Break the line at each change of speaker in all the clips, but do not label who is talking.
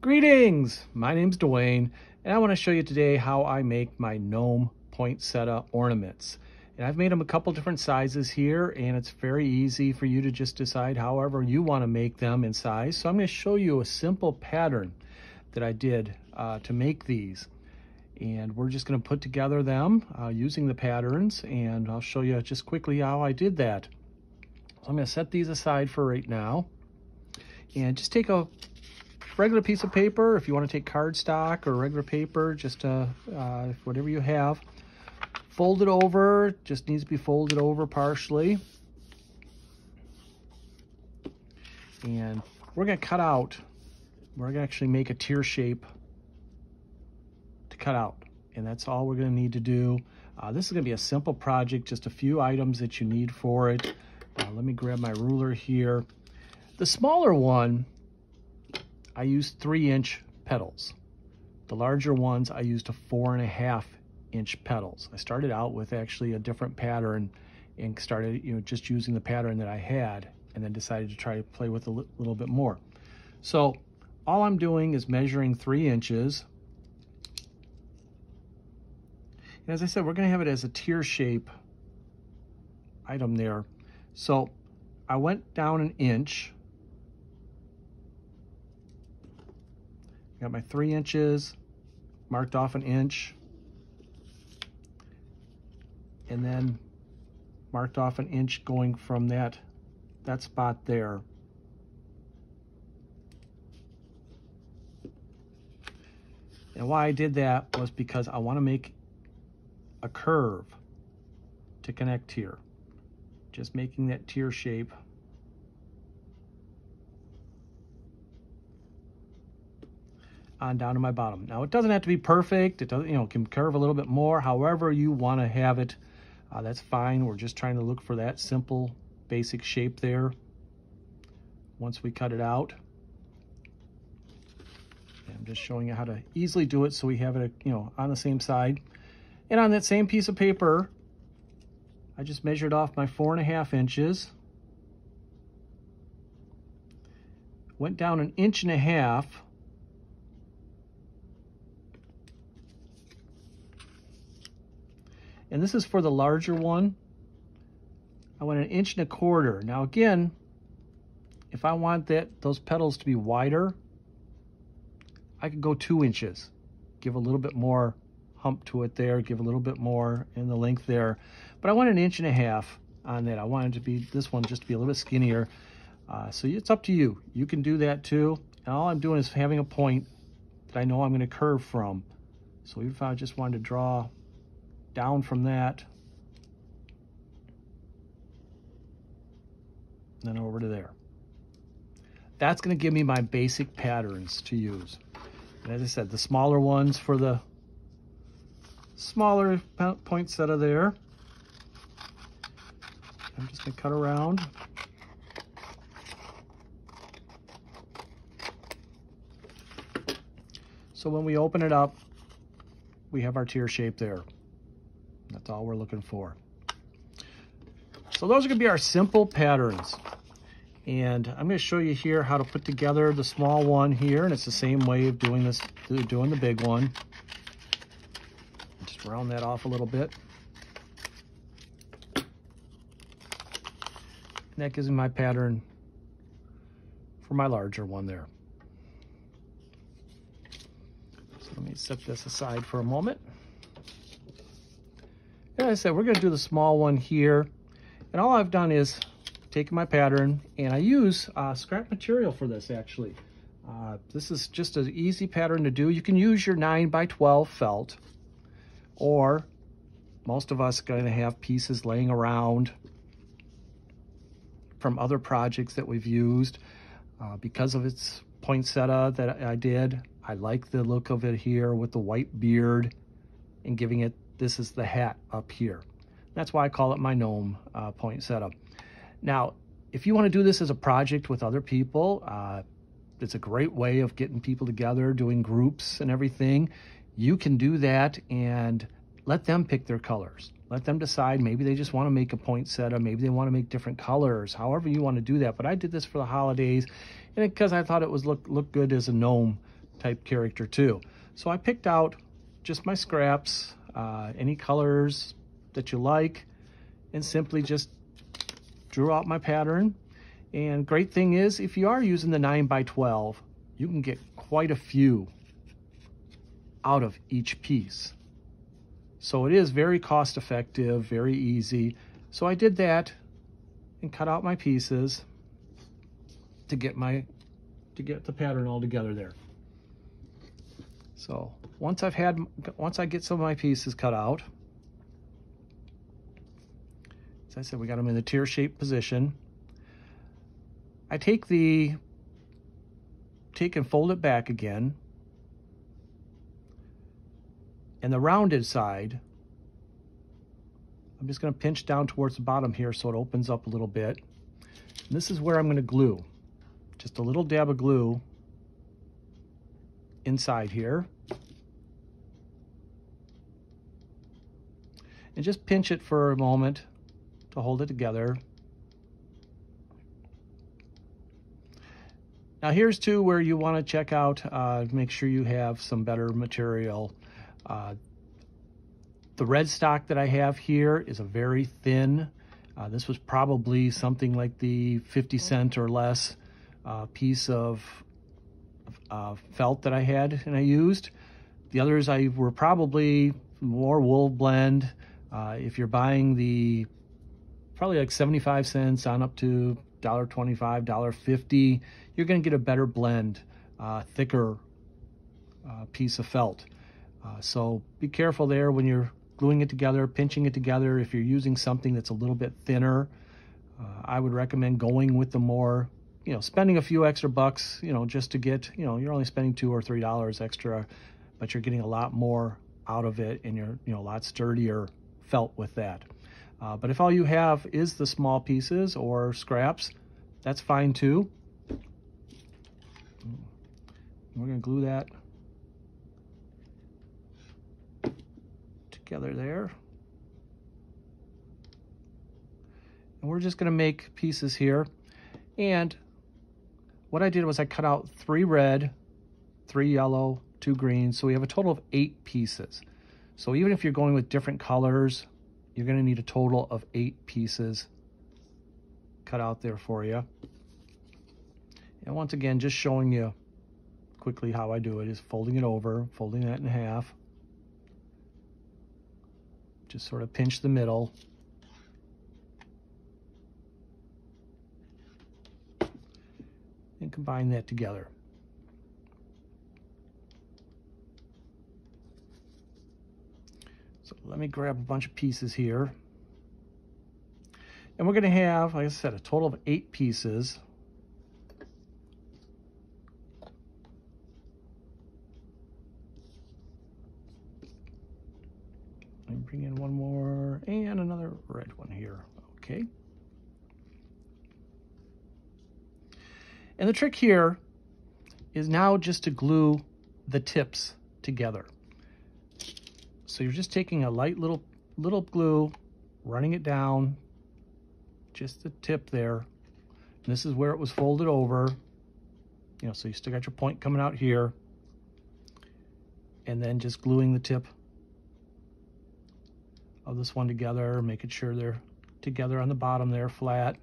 Greetings! My name's Dwayne, and I want to show you today how I make my Gnome Poinsettia ornaments. And I've made them a couple different sizes here, and it's very easy for you to just decide however you want to make them in size. So I'm going to show you a simple pattern that I did to make these. And we're just going to put together them using the patterns, and I'll show you just quickly how I did that. So I'm going to set these aside for right now, and just take a regular piece of paper. If you want to take cardstock or regular paper, just whatever you have, fold it over. Just needs to be folded over partially, and we're going to cut out. We're going to actually make a tear shape to cut out, and that's all we're going to need to do. This is going to be a simple project, just a few items that you need for it. Let me grab my ruler here. The smaller one, I used 3-inch petals. The larger ones, I used a 4.5-inch petals. I started out with actually a different pattern and started, just using the pattern that I had, and then decided to try to play with a little bit more. So all I'm doing is measuring 3 inches. And as I said, we're going to have it as a tear shape item there. So I went down 1 inch. Got my 3 inches, marked off 1 inch, and then marked off 1 inch going from that spot there. And why I did that was because I want to make a curve to connect here. Just making that tear shape. On down to my bottom. Now it doesn't have to be perfect. It doesn't, it can curve a little bit more. However you want to have it, that's fine. We're just trying to look for that simple, basic shape there. Once we cut it out, and I'm just showing you how to easily do it so we have it, on the same side. And on that same piece of paper, I just measured off my 4.5 inches. Went down 1.5 inches. And this is for the larger one. I went 1.25 inches. Now again, if I want those petals to be wider, I could go 2 inches. Give a little bit more hump to it there, give a little bit more in the length there. But I went 1.5 inches on that. I wanted to be, this one just to be a little bit skinnier. So it's up to you. You can do that too. And all I'm doing is having a point that I know I'm going to curve from. So if I just wanted to draw down from that, then over to there. That's going to give me my basic patterns to use. And as I said, the smaller ones for the smaller poinsettia there. I'm just going to cut around. So when we open it up, we have our tear shape there. That's all we're looking for. So those are going to be our simple patterns. And I'm going to show you here how to put together the small one here. And it's the same way of doing this, doing the big one. Just round that off a little bit. And that gives me my pattern for my larger one there. So let me set this aside for a moment. As I said, we're going to do the small one here. And all I've done is taken my pattern, and I use scrap material for this actually. This is just an easy pattern to do. You can use your 9x12 felt, or most of us are going to have pieces laying around from other projects that we've used. Because of its poinsettia that I did, I like the look of it here with the white beard and giving it, this is the hat up here. That's why I call it my Gnome Poinsettia. Now, if you want to do this as a project with other people, it's a great way of getting people together, doing groups and everything. You can do that and let them pick their colors. Let them decide. Maybe they just want to make a poinsettia. Maybe they want to make different colors, however you want to do that. But I did this for the holidays, and because I thought it was look good as a gnome type character too. So I picked out just my scraps, any colors that you like, and simply just drew out my pattern. And great thing is, if you are using the 9x12, you can get quite a few out of each piece. So it is very cost effective, very easy. So I did that and cut out my pieces to get the pattern all together there. So once I get some of my pieces cut out, as I said, we got them in the tear-shaped position. I take and fold it back again. And the rounded side, I'm just going to pinch down towards the bottom here so it opens up a little bit. And this is where I'm going to glue. Just a little dab of glue inside here. And just pinch it for a moment to hold it together. Now here's two where you want to check out, make sure you have some better material. The red stock that I have here is a very thin. This was probably something like the 50-cent or less piece of felt that I had and I used. The others were probably more wool blend. If you're buying probably like 75 cents on up to $1.25, $1.50, you're going to get a better blend, thicker piece of felt. So be careful there when you're gluing it together, pinching it together. If you're using something that's a little bit thinner, I would recommend going with the more, spending a few extra bucks, just to get, you're only spending $2 or $3 extra, but you're getting a lot more out of it, and you're, a lot sturdier felt with that. But if all you have is the small pieces or scraps, that's fine too. We're going to glue that together there. And we're just going to make pieces here. And what I did was I cut out 3 red, 3 yellow, 2 green. So we have a total of 8 pieces. So even if you're going with different colors, you're going to need a total of 8 pieces cut out there for you. And once again, just showing you quickly how I do it is folding it over, folding that in half. Just sort of pinch the middle. And combine that together. So let me grab a bunch of pieces here. And we're going to have, like I said, a total of 8 pieces. And bring in one more and another red one here. Okay. And the trick here is now just to glue the tips together. So you're just taking a light little glue, running it down, just the tip there. And this is where it was folded over. So you still got your point coming out here. And then just gluing the tip of this one together, making sure they're together on the bottom there, flat.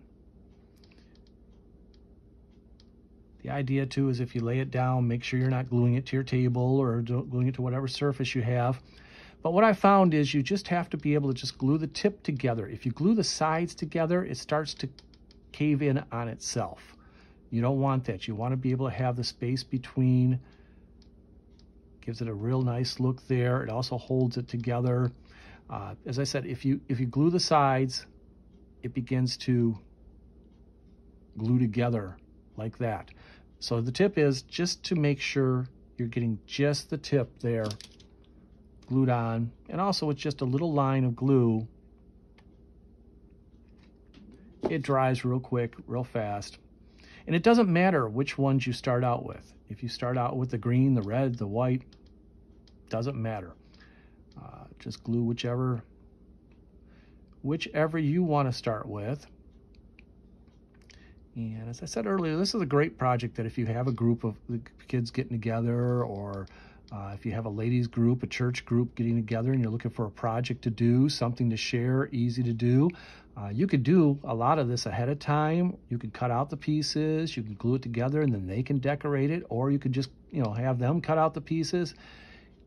The idea too is if you lay it down, make sure you're not gluing it to your table or gluing it to whatever surface you have. But what I found is you just have to be able to just glue the tip together. If you glue the sides together, it starts to cave in on itself. You don't want that. You want to be able to have the space between. Gives it a real nice look there. It also holds it together. As I said, if you glue the sides, it begins to glue together like that. So the tip is just to make sure you're getting just the tip there glued on, and also with just a little line of glue, it dries real quick, real fast. And it doesn't matter which ones you start out with. If you start out with the green, the red, the white, doesn't matter. Just glue whichever you want to start with. And as I said earlier, this is a great project that if you have a group of kids getting together, or if you have a ladies group, a church group getting together, and you're looking for a project to do, something to share, easy to do, you could do a lot of this ahead of time. You could cut out the pieces, you can glue it together, and then they can decorate it, or you could just, have them cut out the pieces.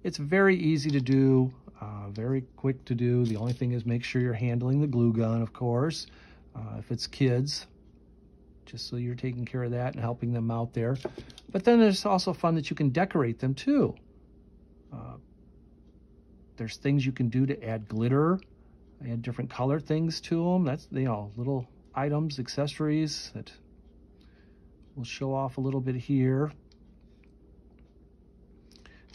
It's very easy to do, very quick to do. The only thing is make sure you're handling the glue gun, of course, if it's kids, just so you're taking care of that and helping them out there. But then there's also fun that you can decorate them too. There's things you can do to add glitter, add different color things to them. That's, little items, accessories that we'll show off a little bit here.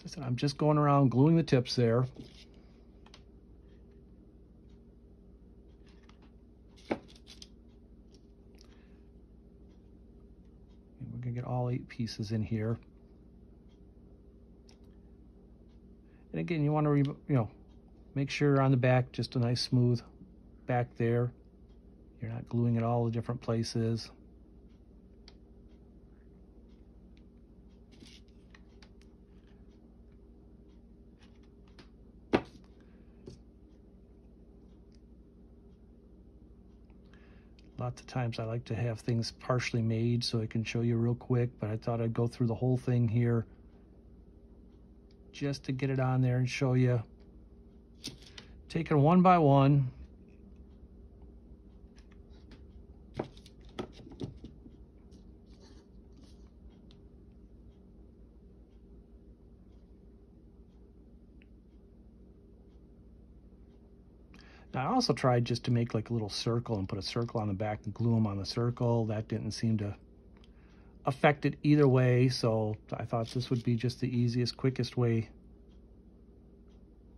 As I said, I'm just going around gluing the tips there. We're gonna get all 8 pieces in here. And again, you want to, make sure on the back, just a nice smooth back there. You're not gluing it all the different places. Lots of times I like to have things partially made so I can show you real quick, but I thought I'd go through the whole thing here just to get it on there and show you. Taking one by one. Now, I also tried just to make like a little circle and put a circle on the back and glue them on the circle. That didn't seem to affect it either way, so I thought this would be just the easiest, quickest way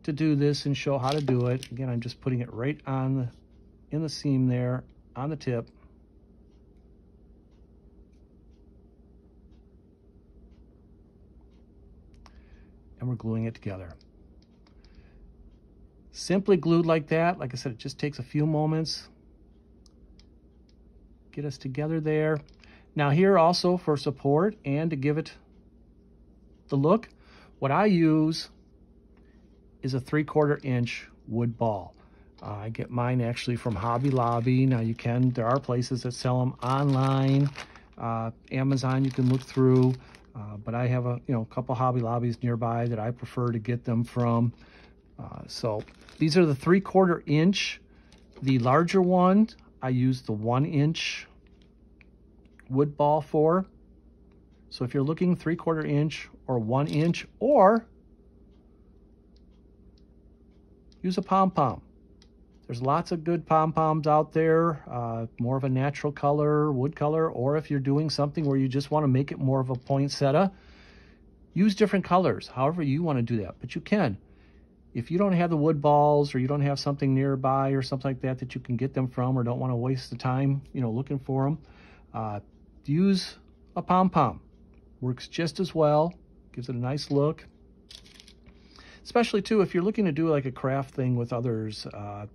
to do this and show how to do it. Again, I'm just putting it right on in the seam there, on the tip. And we're gluing it together. Simply glued like that. Like I said, it just takes a few moments. Get us together there. Now here also for support and to give it the look, what I use is a 3/4 inch wood ball. I get mine actually from Hobby Lobby. Now there are places that sell them online. Amazon you can look through, but I have a couple Hobby Lobbies nearby that I prefer to get them from. So these are the 3/4 inch. The larger one, I use the 1 inch wood ball for. So if you're looking 3/4 inch or 1 inch, or use a pom-pom. There's lots of good pom-poms out there, more of a natural color, wood color, or if you're doing something where you just want to make it more of a poinsettia, use different colors, however you want to do that, but you can. If you don't have the wood balls, or you don't have something nearby or something like that that you can get them from, or don't want to waste the time, looking for them, use a pom-pom. Works just as well, gives it a nice look. Especially too, if you're looking to do like a craft thing with others,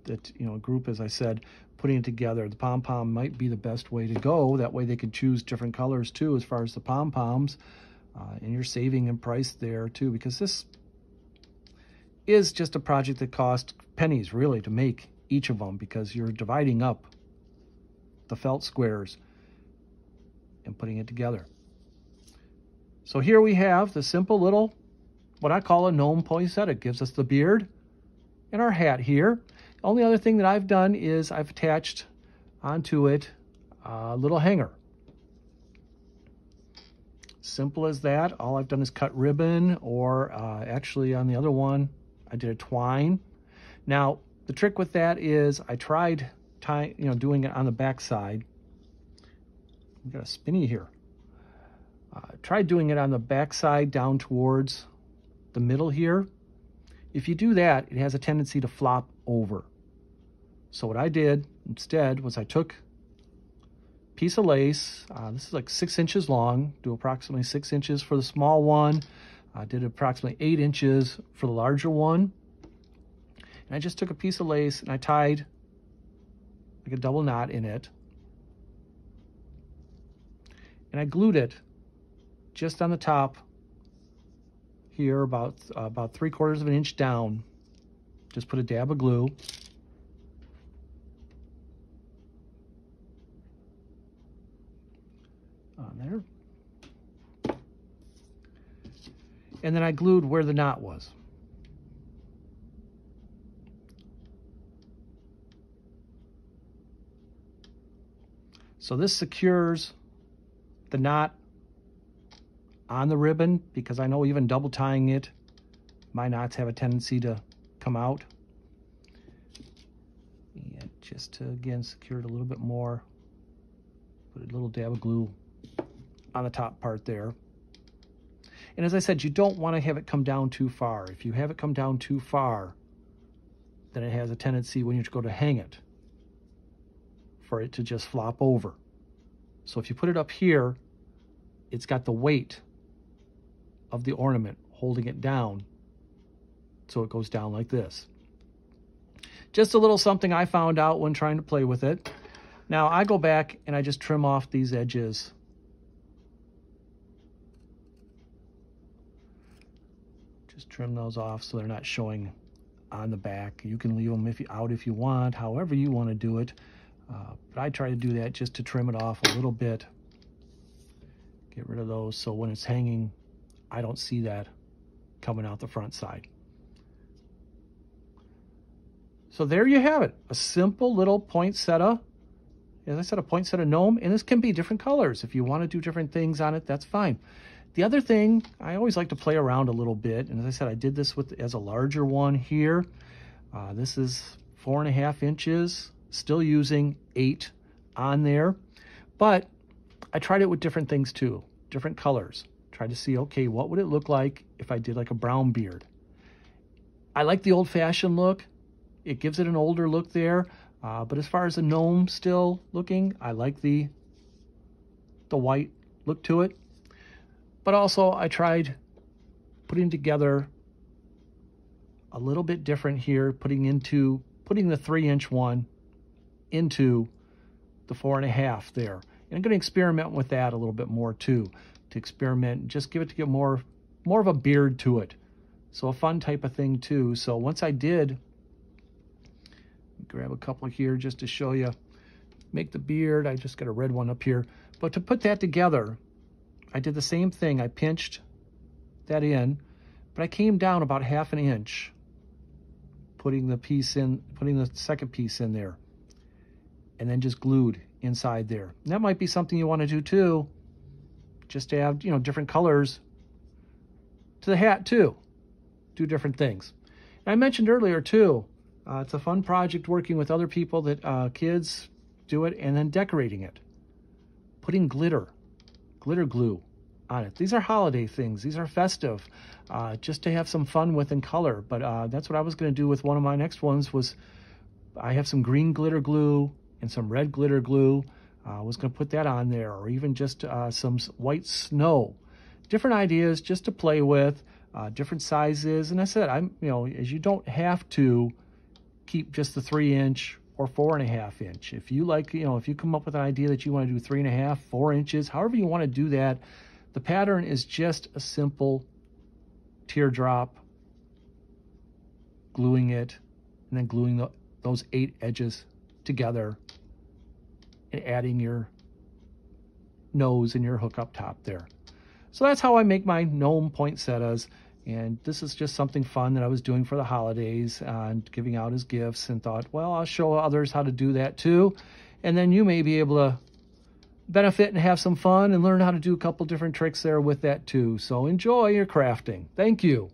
that, a group, as I said, putting it together, the pom-pom might be the best way to go. That way they can choose different colors too, as far as the pom-poms, and you're saving in price there too, because this is just a project that costs pennies really to make each of them, because you're dividing up the felt squares and putting it together. So here we have the simple little, what I call a gnome poinsettia. It gives us the beard and our hat here. The only other thing that I've done is I've attached onto it a little hanger. Simple as that. All I've done is cut ribbon, or actually on the other one, I did a twine. Now, the trick with that is I tried doing it on the back side. We've got a spinny here. Tried doing it on the back side down towards the middle here. If you do that, it has a tendency to flop over. So what I did instead was I took a piece of lace. This is like 6 inches long. Do approximately 6 inches for the small one. I did approximately 8 inches for the larger one. And I just took a piece of lace and I tied like a double knot in it. and I glued it just on the top here, about 3/4 of an inch down. Just put a dab of glue. On there. And then I glued where the knot was. So this secures the knot on the ribbon, because I know even double tying it, my knots have a tendency to come out. And just to, again, secure it a little bit more, put a little dab of glue on the top part there. And as I said, you don't want to have it come down too far. If you have it come down too far, then it has a tendency when you go to hang it for it to just flop over. So if you put it up here, it's got the weight of the ornament holding it down, so it goes down like this. Just a little something I found out when trying to play with it. Now I go back and I just trim off these edges. Just trim those off so they're not showing on the back. You can leave them out if you want, however you want to do it. But I try to do that just to trim it off a little bit. Get rid of those so when it's hanging, I don't see that coming out the front side. So there you have it, a simple little poinsettia. As I said, a poinsettia gnome, and this can be different colors. If you want to do different things on it, that's fine. The other thing, I always like to play around a little bit, and as I said, I did this as a larger one here. This is 4.5 inches, still using 8 on there, but I tried it with different things too, different colors. Tried to see, okay, what would it look like if I did like a brown beard? I like the old-fashioned look. It gives it an older look there, but as far as the gnome still looking, I like the white look to it. But also I tried putting together a little bit different here, putting the 3-inch one into the 4.5 there. And I'm going to experiment with that a little bit more too, to experiment, just give it to get more of a beard to it. So a fun type of thing too. So once I did, grab a couple here just to show you, make the beard. I just got a red one up here. But to put that together, I did the same thing. I pinched that in, but I came down about 1/2 inch, putting the second piece in there, and then just glued inside there. And that might be something you want to do too, just to have, different colors to the hat too. Do different things. And I mentioned earlier too, it's a fun project working with other people that kids do it, and then decorating it. Putting glitter glue on it. These are holiday things. These are festive, just to have some fun with and color. But that's what I was going to do with one of my next ones. Was I have some green glitter glue and some red glitter glue. I was going to put that on there, or even just some white snow. Different ideas just to play with, different sizes. And I said, as you don't have to keep just the 3-inch or 4.5 inch. If you like, if you come up with an idea that you want to do 3.5, 4 inches, however you want to do that, the pattern is just a simple teardrop, gluing it, and then gluing those 8 edges together, and adding your nose and your hook up top there. So that's how I make my gnome poinsettias. And this is just something fun that I was doing for the holidays and giving out as gifts, and thought, well, I'll show others how to do that too. And then you may be able to benefit and have some fun and learn how to do a couple different tricks there with that too. So enjoy your crafting. Thank you.